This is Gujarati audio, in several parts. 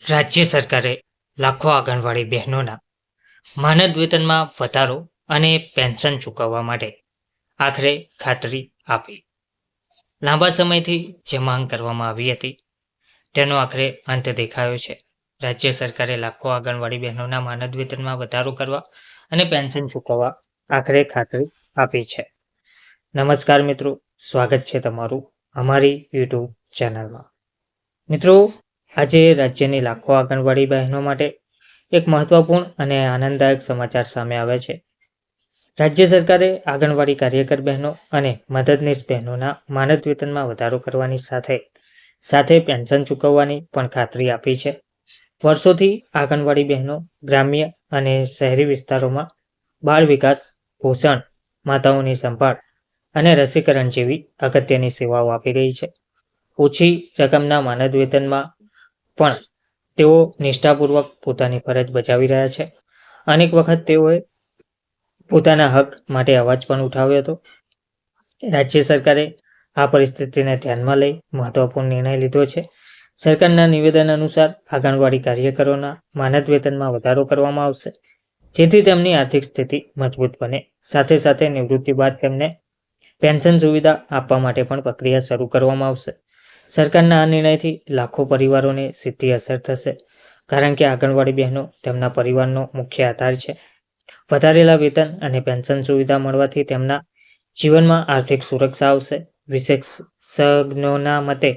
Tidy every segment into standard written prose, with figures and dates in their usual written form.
રાજ્ય સરકારે લાખો આંગણવાડી બહેનોના માનદ વેતનમાં વધારો અને પેન્શન ચૂકવવા માટે આખરે ખાતરી આપી. લાંબા સમયથી જે માંગ કરવામાં આવી હતી તેનો આખરે અંત દેખાયો છે. રાજ્ય સરકારે લાખો આંગણવાડી બહેનોના માનદ વેતનમાં વધારો કરવા અને પેન્શન ચૂકવવા આખરે ખાતરી આપી છે. નમસ્કાર મિત્રો, સ્વાગત છે તમારું અમારી યુટ્યુબ ચેનલમાં. મિત્રો, આજે રાજ્યની લાખો આંગણવાડી બહેનો માટે એક મહત્વપૂર્ણ અને આનંદદાયક સમાચાર સામે આવ્યા છે. રાજ્ય સરકારે આંગણવાડી કાર્યકર બહેનો અને મદદનીશ બહેનોના માનદ વેતનમાં વધારો કરવાની સાથે સાથે પેન્શન ચૂકવવાની પણ ખાતરી આપી છે. વર્ષોથી આંગણવાડી બહેનો ગ્રામ્ય અને શહેરી વિસ્તારોમાં બાળ વિકાસ, પોષણ, માતાઓની સંભાળ અને રસીકરણ જેવી અગત્યની સેવાઓ આપી રહી છે. ઓછી રકમના માનદ વેતનમાં પણ તેઓ નિષ્ઠાપૂર્વક પોતાની ફરજ બજાવી રહ્યા છે. અનેક વખત તેઓએ પોતાના હક માટે અવાજ પણ ઉઠાવ્યો હતો. રાજ્ય સરકારે આ પરિસ્થિતિને ધ્યાનમાં લઈ મહત્વપૂર્ણ નિર્ણય લીધો છે. સરકારના નિવેદન અનુસાર આંગણવાડી કાર્યકરોના માનદ વેતનમાં વધારો કરવામાં આવશે, જેથી તેમની આર્થિક સ્થિતિ મજબૂત બને. સાથે સાથે નિવૃત્તિ બાદ તેમને પેન્શન સુવિધા આપવા માટે પણ પ્રક્રિયા શરૂ કરવામાં આવશે. સરકારના આ નિર્ણયથી લાખો પરિવારોને સીધી અસર થશે, કારણ કે આંગણવાડી બહેનો તેમના પરિવારનો મુખ્ય આધાર છે. વધારેલા વેતન અને પેન્શન સુવિધા મળવાથી તેમના જીવનમાં આર્થિક સુરક્ષા આવશે. વિશેષજ્ઞોના મતે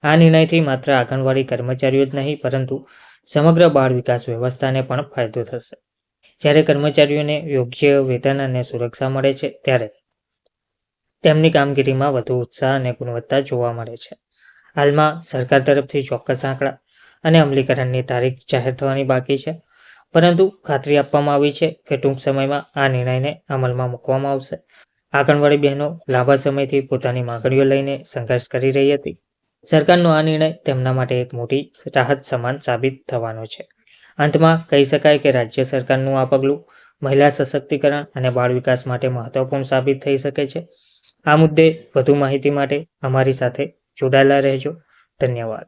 આ નિર્ણયથી માત્ર આંગણવાડી કર્મચારીઓ જ નહીં, પરંતુ સમગ્ર બાળ વિકાસ વ્યવસ્થાને પણ ફાયદો થશે. જ્યારે કર્મચારીઓને યોગ્ય વેતન અને સુરક્ષા મળે છે, ત્યારે તેમની કામગીરીમાં વધુ ઉત્સાહ અને ગુણવત્તા જોવા મળે છે. હાલમાં સરકાર તરફથી ચોક્કસ આંકડા અને અમલીકરણની તારીખ જાહેર થવાની બાકી છે, પરંતુ ખાતરી આપવામાં આવી છે કે ટૂંક સમયમાં આ નિર્ણયને અમલમાં મૂકવામાં આવશે. આંગણવાડી બહેનો લાંબા સમયથી પોતાની માંગણીઓ લઈને સંઘર્ષ કરી રહી હતી. સરકારનો આ નિર્ણય તેમના માટે એક મોટી રાહત સમાન સાબિત થવાનો છે. અંતમાં કહી શકાય કે રાજ્ય સરકારનું આ પગલું મહિલા સશક્તિકરણ અને બાળ વિકાસ માટે મહત્વપૂર્ણ સાબિત થઈ શકે છે. આ મુદ્દે વધુ માહિતી માટે અમારી સાથે જોડાયેલા રહેજો. ધન્યવાદ.